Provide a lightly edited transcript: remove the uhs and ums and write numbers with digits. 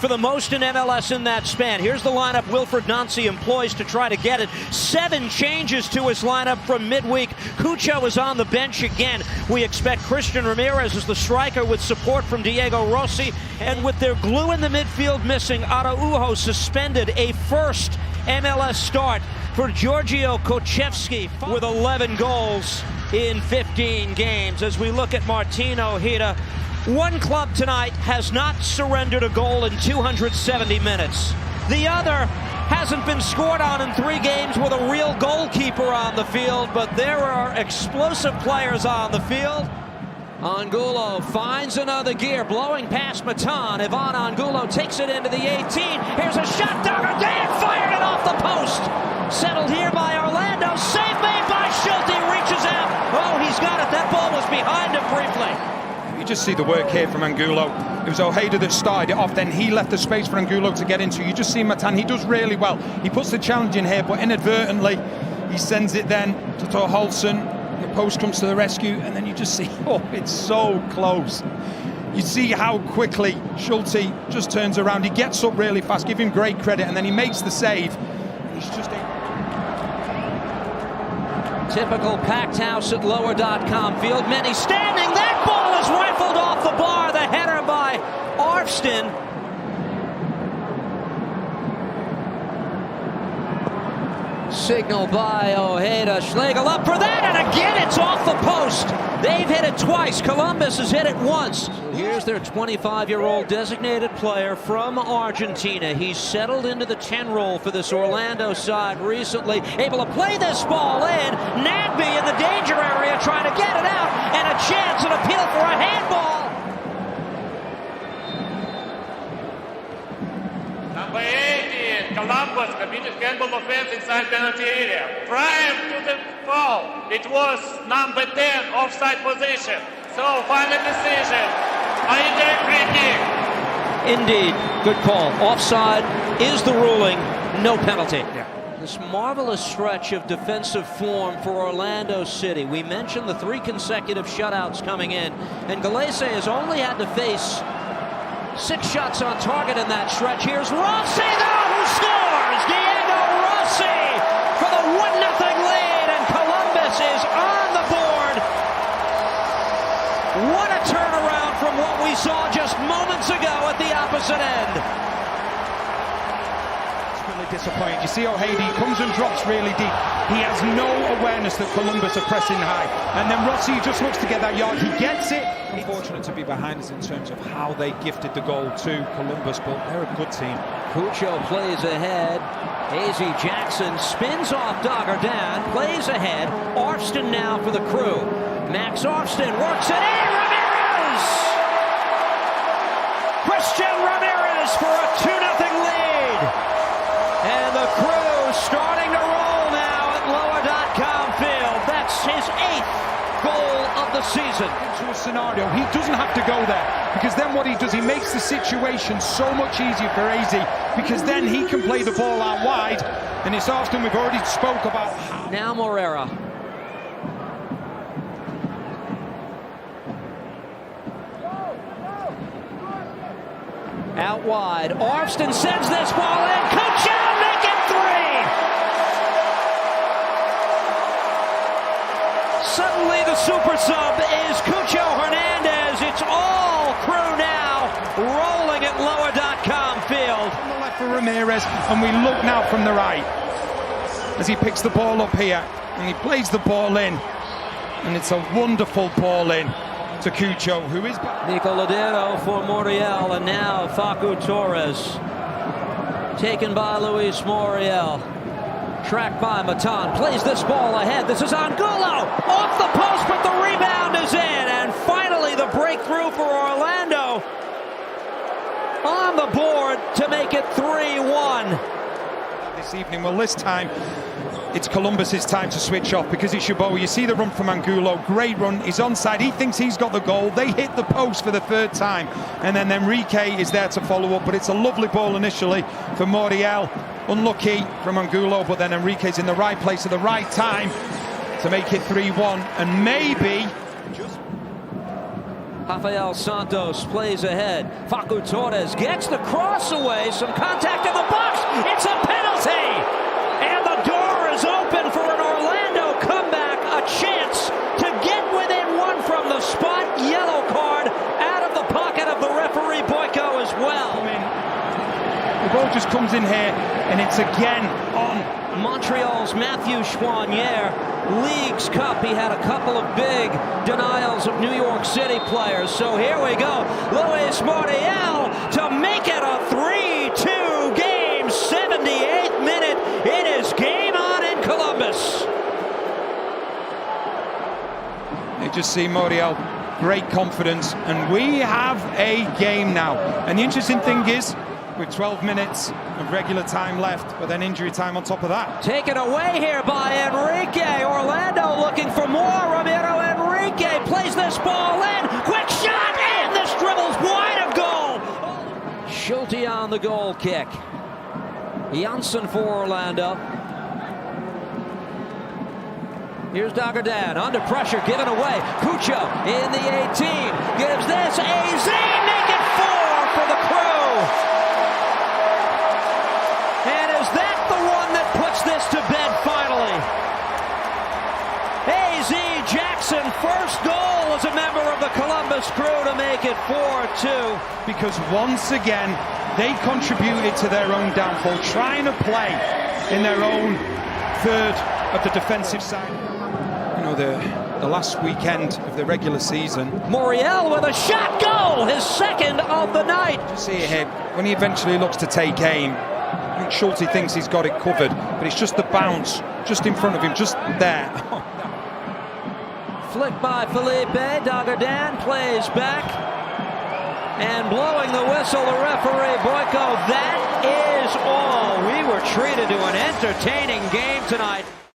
for the most in MLS in that span. Here's the lineup Wilfried Nancy employs to try to get it. 7 changes to his lineup from midweek. Cucho is on the bench again. We expect Christian Ramirez as the striker with support from Diego Rossi. And with their glue in the midfield missing, Araujo suspended, a first MLS start for Giorgio Kochevsky with 11 goals in 15 games. As we look at Martin Ojeda, one club tonight has not surrendered a goal in 270 minutes. The other hasn't been scored on in 3 games with a real goalkeeper on the field, but there are explosive players on the field. Angulo finds another gear, blowing past Matan. Ivan Angulo takes it into the 18. Here's a shot, Dan fired it off the post. Settled here by Orlando, save made by Schulte, reaches out. Oh, he's got it, that ball was behind him briefly. You just see the work here from Angulo. It was Ojeda that started it off, then he left the space for Angulo to get into. You just see Matan, he does really well. He puts the challenge in here, but inadvertently, he sends it then to Torholson. The post comes to the rescue, and then you just see, oh, it's so close. You see how quickly Schulte just turns around. He gets up really fast, give him great credit, and then he makes the save. He's just typical packed house at lower.com field. Many standing. That ball is rifled off the bar. The header by Arfsten. Signal by Ojeda. Schlegel up for that, and again it's off the post. They've hit it twice. Columbus has hit it once. Here's their 25-year-old designated player from Argentina. He's settled into the 10 role for this Orlando side recently. Able to play this ball in. Nagbe in the danger area trying to get it out, and a chance, an appeal for a handball. Number 18, Columbus committed handball offense inside penalty area. Prior to the foul, it was number 10 offside position. So final decision, indirect free kick. Indeed, good call. Offside is the ruling, no penalty. Yeah. This marvelous stretch of defensive form for Orlando City. We mentioned the 3 consecutive shutouts coming in, and Galese has only had to face 6 shots on target in that stretch. Here's Rossi, though, who scores! Diego Rossi for the 1-0 lead, and Columbus is on the board. What a turnaround from what we saw just moments ago at the opposite end. It's really disappointing. You see Ojeda, he comes and drops really deep. He has no awareness that Columbus are pressing high. And then Rossi just looks to get that yard. He gets it. Unfortunate to be behind us in terms of how they gifted the goal to Columbus, but they're a good team. Cucho plays ahead. A.Z. Jackson spins off Daggerdan, plays ahead. Arfsten now for the Crew. Max Arfsten works it in. Ramirez! Christian Ramirez for a 2-0 lead. And the Crew starting to roll now at lower.com field. That's his 8th goal of the season. Into a scenario, he doesn't have to go there, because then what he does, he makes the situation so much easier for AZ, because then he can play the ball out wide, and it's often we've already spoke about how. Now Morera. Out wide, Arfsten sends this ball in. Cucho make it 3. Suddenly the super sub is Cucho Hernandez. It's all Crew now rolling at lower.com field. On the left for Ramirez, and we look now from the right as he picks the ball up here, and he plays the ball in, and it's a wonderful ball in to Cucho, who is back. Nico Ladero for Muriel, and now Facu Torres. Taken by Luis Muriel. Tracked by Matan, plays this ball ahead. This is Angulo, off the post, but the rebound is in. And finally the breakthrough for Orlando on the board to make it 3-1. This evening, well, this time it's Columbus's time to switch off, because it's Chabot. You see the run from Angulo, great run, he's onside, he thinks he's got the goal, they hit the post for the 3rd time, and then Enrique is there to follow up, but it's a lovely ball initially for Muriel. Unlucky from Angulo, but then Enrique's in the right place at the right time to make it 3-1, and maybe Rafael Santos plays ahead. Facu Torres gets the cross away. Some contact in the box. It's a penalty. And the door is open for an Orlando comeback. A chance to get within one from the spot. Yellow card out of the pocket of the referee Boyko as well. The ball just comes in here, and it's again on. Montreal's Matthew Choinière, Leagues Cup. He had a couple of big denials of New York City players. So here we go. Luis Muriel to make it a 3-2 game. 78th minute. It is game on in Columbus. You just see Muriel, great confidence, and we have a game now. And the interesting thing is, with 12 minutes of regular time left, but then injury time on top of that. Taken away here by Enrique. Orlando looking for more. Ramiro Enrique plays this ball in. Quick shot, and this dribbles wide of goal. Schulte on the goal kick. Janssen for Orlando. Here's Daggerdan under pressure, given away. Cucho in the 18. Gives this. AZ make it 4 for the Crew. And is that the one that puts this to bed finally? AZ Jackson, first goal as a member of the Columbus Crew to make it 4-2. Because once again, they contributed to their own downfall, trying to play in their own third of the defensive side. You know, the last weekend of the regular season. Muriel with a shot goal, his second of the night. You see it here, when he eventually looks to take aim, I think Schulte thinks he's got it covered, but it's just the bounce, just in front of him, just there. Flick by Felipe, Daggerdan plays back. And blowing the whistle, the referee, Boyko, that is all. We were treated to an entertaining game tonight.